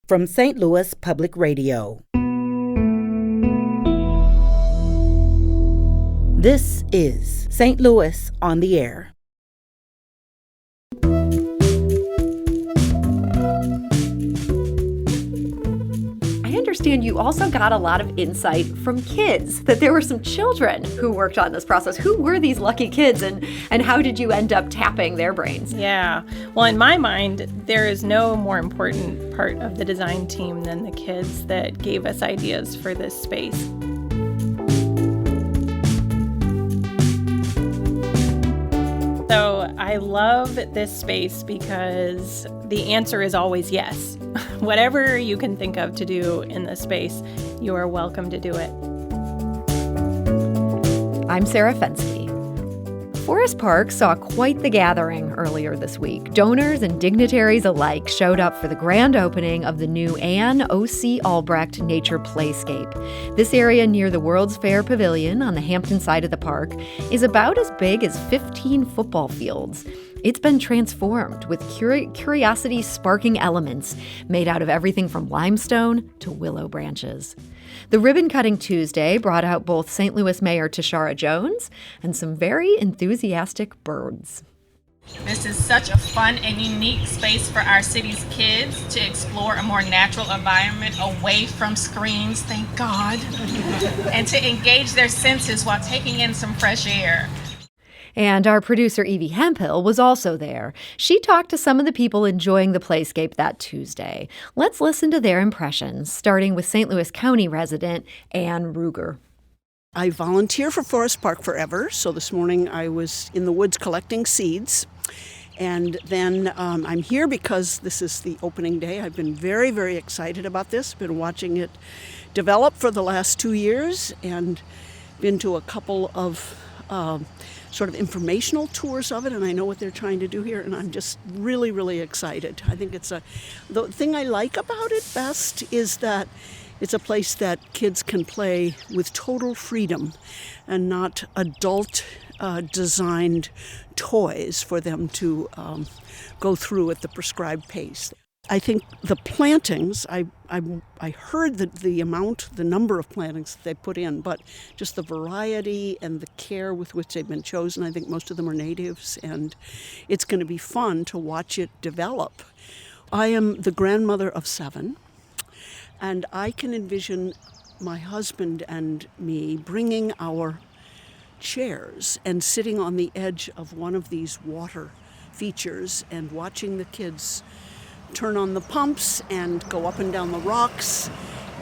From St. Louis Public Radio. This is St. Louis on the Air. I understand you also got a lot of insight from kids, that there were some children who worked on this process. Who were these lucky kids, and how did you end up tapping their brains? Yeah. Well, in my mind, there is no more important part of the design team than the kids that gave us ideas for this space. So I love this space because the answer is always yes. Whatever you can think of to do in this space, you are welcome to do it. I'm Sarah Fensky. Forest Park saw quite the gathering earlier this week. Donors and dignitaries alike showed up for the grand opening of the new Anne O.C. Albrecht Nature Playscape. This area near the World's Fair Pavilion on the Hampton side of the park is about as big as 15 football fields. It's been transformed with curiosity-sparking elements made out of everything from limestone to willow branches. The ribbon-cutting Tuesday brought out both St. Louis Mayor Tashara Jones and some very enthusiastic birds. This is such a fun and unique space for our city's kids to explore a more natural environment away from screens, thank God, and to engage their senses while taking in some fresh air. And our producer, Evie Hemphill, was also there. She talked to some of the people enjoying the Playscape that Tuesday. Let's listen to their impressions, starting with St. Louis County resident Anne Ruger. I volunteer for Forest Park Forever, so this morning I was in the woods collecting seeds. And then I'm here because this is the opening day. I've been very, very excited about this. Been watching it develop for the last 2 years and been to a couple of sort of informational tours of it, and I know what they're trying to do here, and I'm just really, really excited. I think the thing I like about it best is that it's a place that kids can play with total freedom and not adult designed toys for them to go through at the prescribed pace. I think the plantings, I heard the number of plantings that they put in, but just the variety and the care with which they've been chosen. I think most of them are natives, and it's going to be fun to watch it develop. I am the grandmother of 7, and I can envision my husband and me bringing our chairs and sitting on the edge of one of these water features and watching the kids turn on the pumps and go up and down the rocks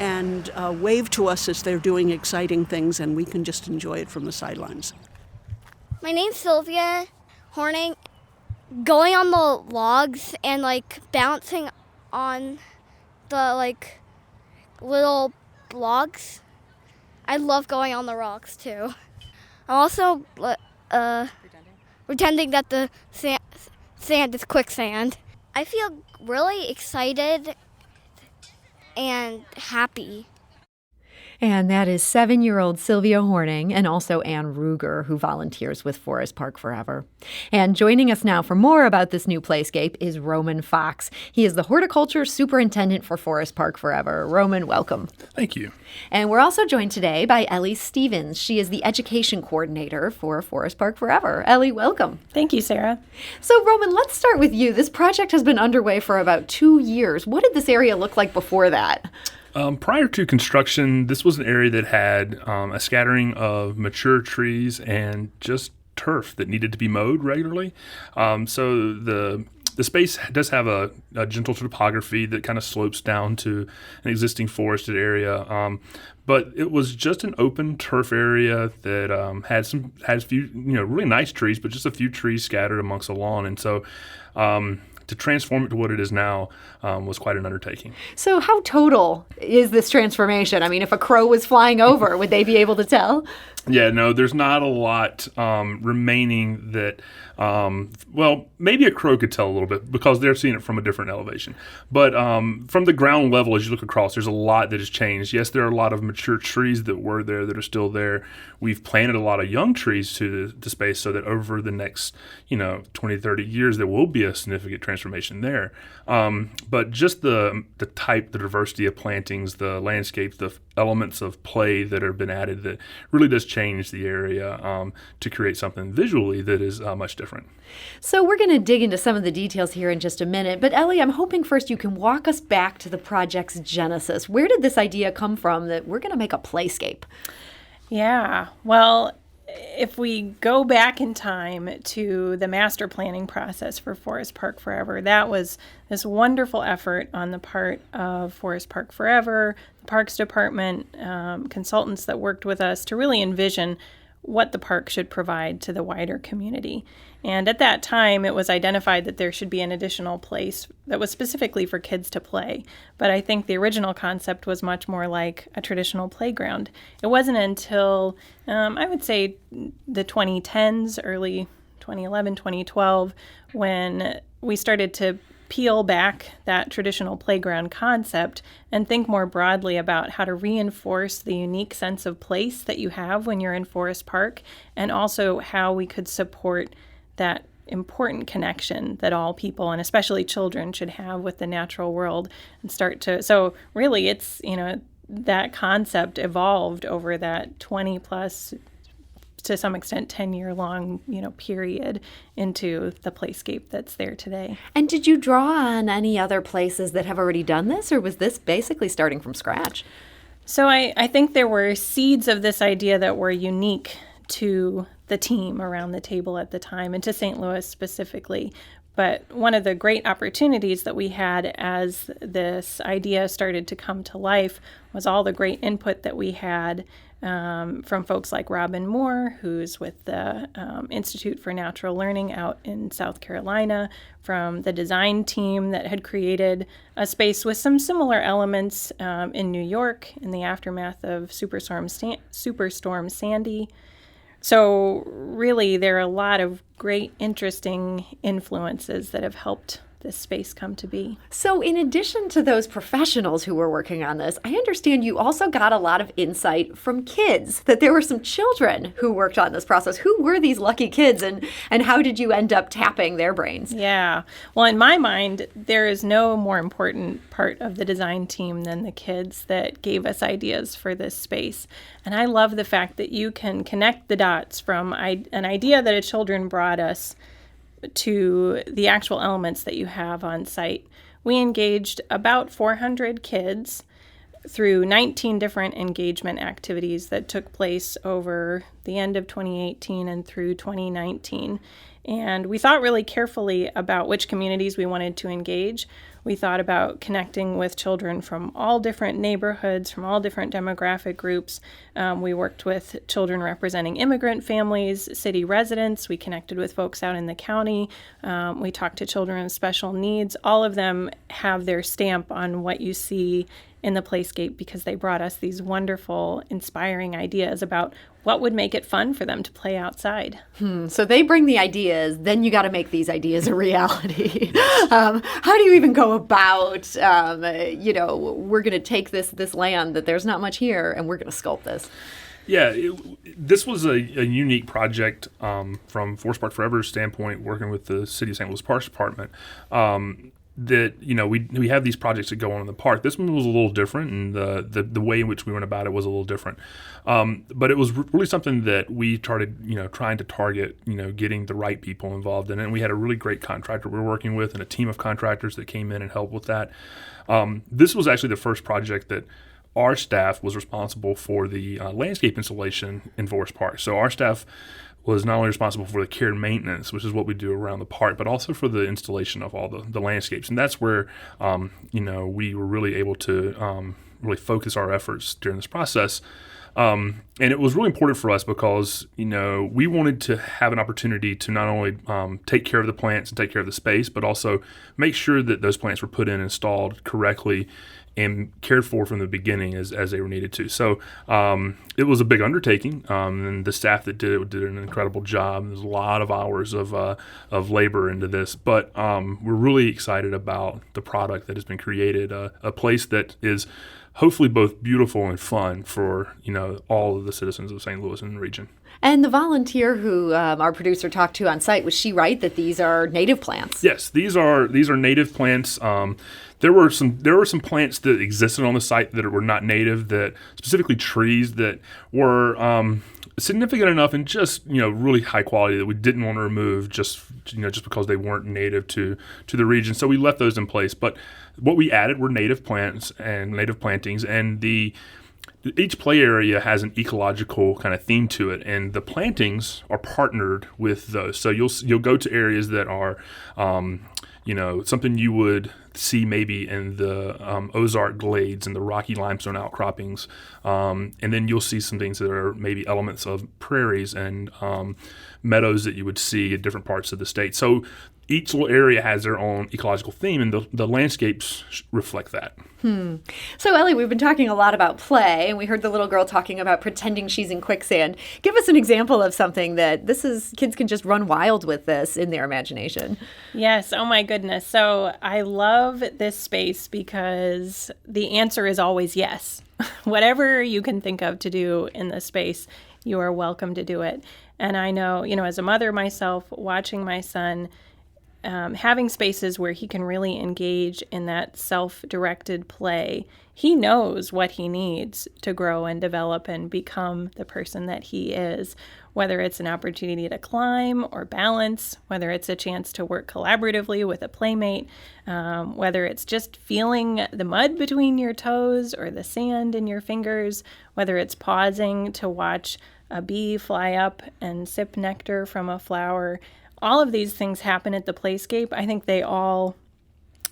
and wave to us as they're doing exciting things, and we can just enjoy it from the sidelines. My name's Sylvia Horning. Going on the logs and bouncing on the little logs. I love going on the rocks too. I'm also pretending that the sand is quicksand. I feel really excited and happy. And that is 7-year-old Sylvia Horning and also Anne Ruger, who volunteers with Forest Park Forever. And joining us now for more about this new Playscape is Roman Fox. He is the horticulture superintendent for Forest Park Forever. Roman, welcome. Thank you. And we're also joined today by Ellie Stevens. She is the education coordinator for Forest Park Forever. Ellie, welcome. Thank you, Sarah. So, Roman, let's start with you. This project has been underway for about 2 years. What did this area look like before that? Prior to construction, this was an area that had a scattering of mature trees and just turf that needed to be mowed regularly. So the space does have a gentle topography that kind of slopes down to an existing forested area. But it was just an open turf area that had a few really nice trees, but just a few trees scattered amongst the lawn. And so to transform it to what it is now was quite an undertaking. So how total is this transformation? I mean, if a crow was flying over, would they be able to tell? Yeah, no, there's not a lot remaining that, well, maybe a crow could tell a little bit because they're seeing it from a different elevation. But from the ground level, as you look across, there's a lot that has changed. Yes, there are a lot of mature trees that were there that are still there. We've planted a lot of young trees to the space so that over the next, 20, 30 years, there will be a significant transformation there. But just the type, the diversity of plantings, the landscapes, the elements of play that have been added that really does change the area to create something visually that is much different. So we're going to dig into some of the details here in just a minute. But Ellie, I'm hoping first you can walk us back to the project's genesis. Where did this idea come from that we're going to make a playscape? Yeah, well, if we go back in time to the master planning process for Forest Park Forever, that was this wonderful effort on the part of Forest Park Forever, the Parks Department, consultants that worked with us to really envision what the park should provide to the wider community. And at that time, it was identified that there should be an additional place that was specifically for kids to play. But I think the original concept was much more like a traditional playground. It wasn't until, I would say, the 2010s, early 2011, 2012, when we started to peel back that traditional playground concept and think more broadly about how to reinforce the unique sense of place that you have when you're in Forest Park, and also how we could support that important connection that all people, and especially children, should have with the natural world, and so really it's, that concept evolved over that 20 plus, to some extent 10-year long, period into the playscape that's there today. And did you draw on any other places that have already done this, or was this basically starting from scratch? So I think there were seeds of this idea that were unique to the team around the table at the time, and to St. Louis specifically. But one of the great opportunities that we had as this idea started to come to life was all the great input that we had from folks like Robin Moore, who's with the Institute for Natural Learning out in South Carolina, from the design team that had created a space with some similar elements in New York in the aftermath of Superstorm Sandy. So really, there are a lot of great, interesting influences that have helped this space come to be. So in addition to those professionals who were working on this, I understand you also got a lot of insight from kids, that there were some children who worked on this process. Who were these lucky kids, and how did you end up tapping their brains? Yeah. Well, in my mind, there is no more important part of the design team than the kids that gave us ideas for this space. And I love the fact that you can connect the dots from an idea that a children brought us to the actual elements that you have on site. We engaged about 400 kids through 19 different engagement activities that took place over the end of 2018 and through 2019. And we thought really carefully about which communities we wanted to engage. We thought about connecting with children from all different neighborhoods, from all different demographic groups. We worked with children representing immigrant families, city residents. We connected with folks out in the county. We talked to children with special needs. All of them have their stamp on what you see in the playscape because they brought us these wonderful, inspiring ideas about what would make it fun for them to play outside. So they bring the ideas, then you got to make these ideas a reality. How do you even go about, we're going to take this land that there's not much here, and we're going to sculpt this? Yeah, this was a unique project from Forest Park Forever's standpoint, working with the City of St. Louis Parks Department. That we have these projects that go on in the park. This one was a little different, and the way in which we went about it was a little different. But it was really something that we started trying to target, getting the right people involved in it. And we had a really great contractor we were working with, and a team of contractors that came in and helped with that. This was actually the first project that our staff was responsible for the landscape installation in Forest Park. So our staff was not only responsible for the care and maintenance, which is what we do around the park, but also for the installation of all the landscapes. And that's where, we were really able to really focus our efforts during this process. And it was really important for us because, we wanted to have an opportunity to not only take care of the plants and take care of the space, but also make sure that those plants were put in and installed correctly and cared for from the beginning as they were needed to. So it was a big undertaking, and the staff that did it did an incredible job. There's a lot of hours of labor into this, but we're really excited about the product that has been created, a place that is hopefully both beautiful and fun for all of the citizens of St. Louis and the region. And the volunteer who our producer talked to on site, was she right that these are native plants? Yes, these are native plants. There were some plants that existed on the site that were not native, that specifically trees that were significant enough and just really high quality that we didn't want to remove just because they weren't native to the region. So we left those in place. But what we added were native plants and native plantings, and each play area has an ecological kind of theme to it, and the plantings are partnered with those. So you'll go to areas that are something you would see maybe in the Ozark glades and the rocky limestone outcroppings, and then you'll see some things that are maybe elements of prairies and meadows that you would see in different parts of the state. So each little area has their own ecological theme, and the landscapes reflect that. So, Ellie, we've been talking a lot about play, and we heard the little girl talking about pretending she's in quicksand. Give us an example of something that kids can just run wild with this in their imagination. Yes. Oh, my goodness. So I love this space because the answer is always yes. Whatever you can think of to do in this space, you are welcome to do it. And I know, as a mother myself, watching my son, having spaces where he can really engage in that self-directed play, he knows what he needs to grow and develop and become the person that he is, whether it's an opportunity to climb or balance, whether it's a chance to work collaboratively with a playmate, whether it's just feeling the mud between your toes or the sand in your fingers, whether it's pausing to watch a bee fly up and sip nectar from a flower. All of these things happen at the Playscape. I think they all,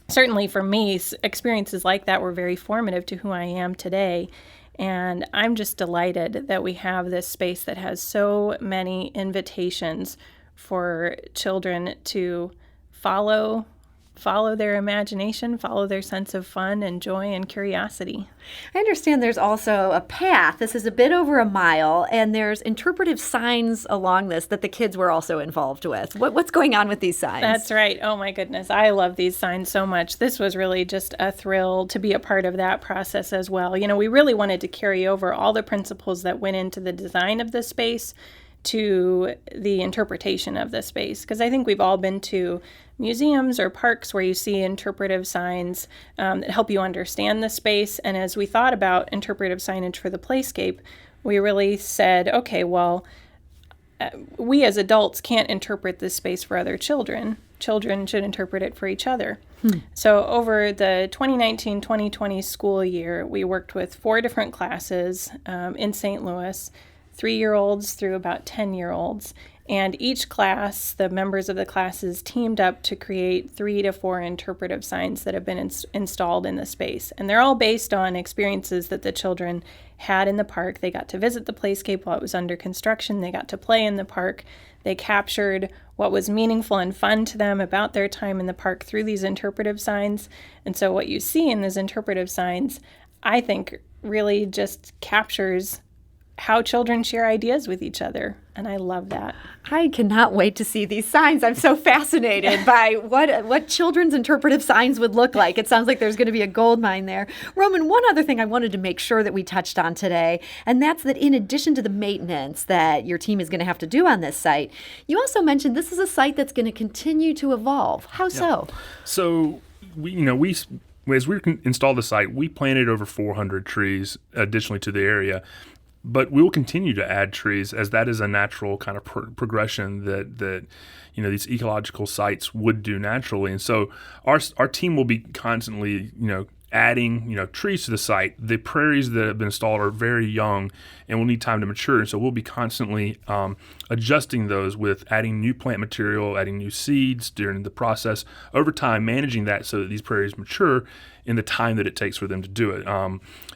certainly for me, experiences like that were very formative to who I am today. And I'm just delighted that we have this space that has so many invitations for children to follow their imagination, follow their sense of fun and joy and curiosity. I understand there's also a path. This is a bit over a mile, and there's interpretive signs along this that the kids were also involved with. What's going on with these signs? That's right. Oh, my goodness. I love these signs so much. This was really just a thrill to be a part of that process as well. We really wanted to carry over all the principles that went into the design of the space to the interpretation of the space, because I think we've all been to museums or parks where you see interpretive signs that help you understand the space. And as we thought about interpretive signage for the Playscape, we really said, okay, well, we as adults can't interpret this space for other children. Children should interpret it for each other. So over the 2019-2020 school year, we worked with 4 different classes in St. Louis, 3-year-olds through about 10-year-olds. And each class, the members of the classes teamed up to create 3 to 4 interpretive signs that have been installed in the space. And they're all based on experiences that the children had in the park. They got to visit the Playscape while it was under construction. They got to play in the park. They captured what was meaningful and fun to them about their time in the park through these interpretive signs. And so what you see in these interpretive signs, I think, really just captures how children share ideas with each other. And I love that. I cannot wait to see these signs. I'm so fascinated by what children's interpretive signs would look like. It sounds like there's going to be a gold mine there. Roman, one other thing I wanted to make sure that we touched on today, and that's that in addition to the maintenance that your team is going to have to do on this site, you also mentioned this is a site that's going to continue to evolve. How so? So, as we installed the site, we planted over 400 trees additionally to the area. But we will continue to add trees, as that is a natural kind of progression that these ecological sites would do naturally. And so our team will be constantly adding trees to the site. The prairies that have been installed are very young and will need time to mature. And so we'll be constantly adjusting those with adding new plant material, adding new seeds during the process over time, managing that so that these prairies mature in the time that it takes for them to do it.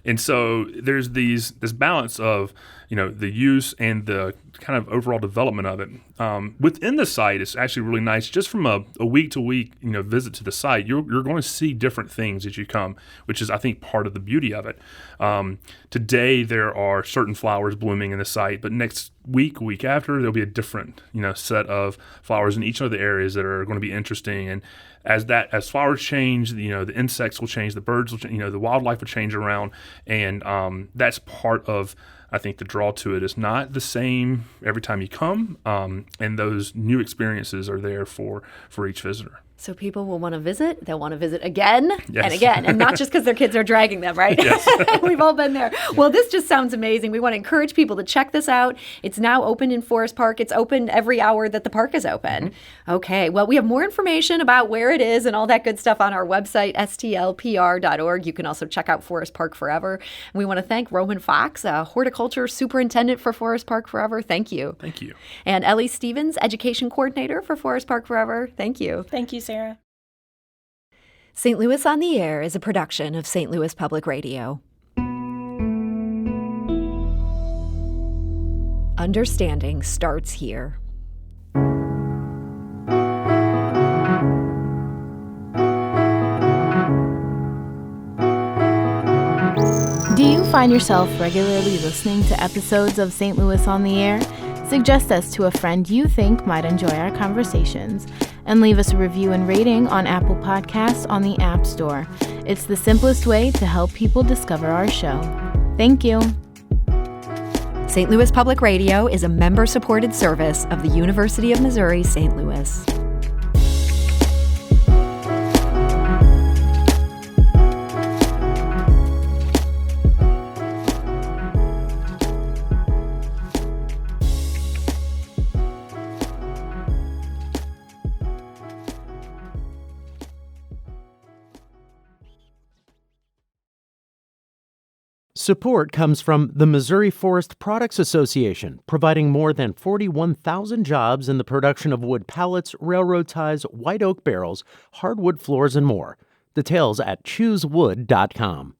And so there's this balance of, the use and the kind of overall development of it. Within the site, it's actually really nice. Just from a week-to-week, visit to the site, you're going to see different things as you come, which is, I think, part of the beauty of it. Today, there are certain flowers blooming in the site, but next week after, there'll be a different, set of flowers in each of the areas that are going to be interesting. And as flowers change, the insects will change, the birds will change, the wildlife will change around, and that's part of, I think, the draw to it. Is not the same every time you come, and those new experiences are there for each visitor. So people will want to visit. They'll want to visit again Yes. and again, and not just because their kids are dragging them, right? Yes. We've all been there. Well, this just sounds amazing. We want to encourage people to check this out. It's now open in Forest Park. It's open every hour that the park is open. Mm-hmm. Okay. Well, we have more information about where it is and all that good stuff on our website, stlpr.org. You can also check out Forest Park Forever. And we want to thank Roman Fox, horticulture superintendent for Forest Park Forever. Thank you. Thank you. And Ellie Stevens, education coordinator for Forest Park Forever. Thank you. Thank you, Sarah. St. Louis on the Air is a production of St. Louis Public Radio. Understanding starts here. Do you find yourself regularly listening to episodes of St. Louis on the Air? Suggest us to a friend you think might enjoy our conversations, and leave us a review and rating on Apple Podcasts on the App Store. It's the simplest way to help people discover our show. Thank you. St. Louis Public Radio is a member-supported service of the University of Missouri, St. Louis. Support comes from the Missouri Forest Products Association, providing more than 41,000 jobs in the production of wood pallets, railroad ties, white oak barrels, hardwood floors, and more. Details at choosewood.com.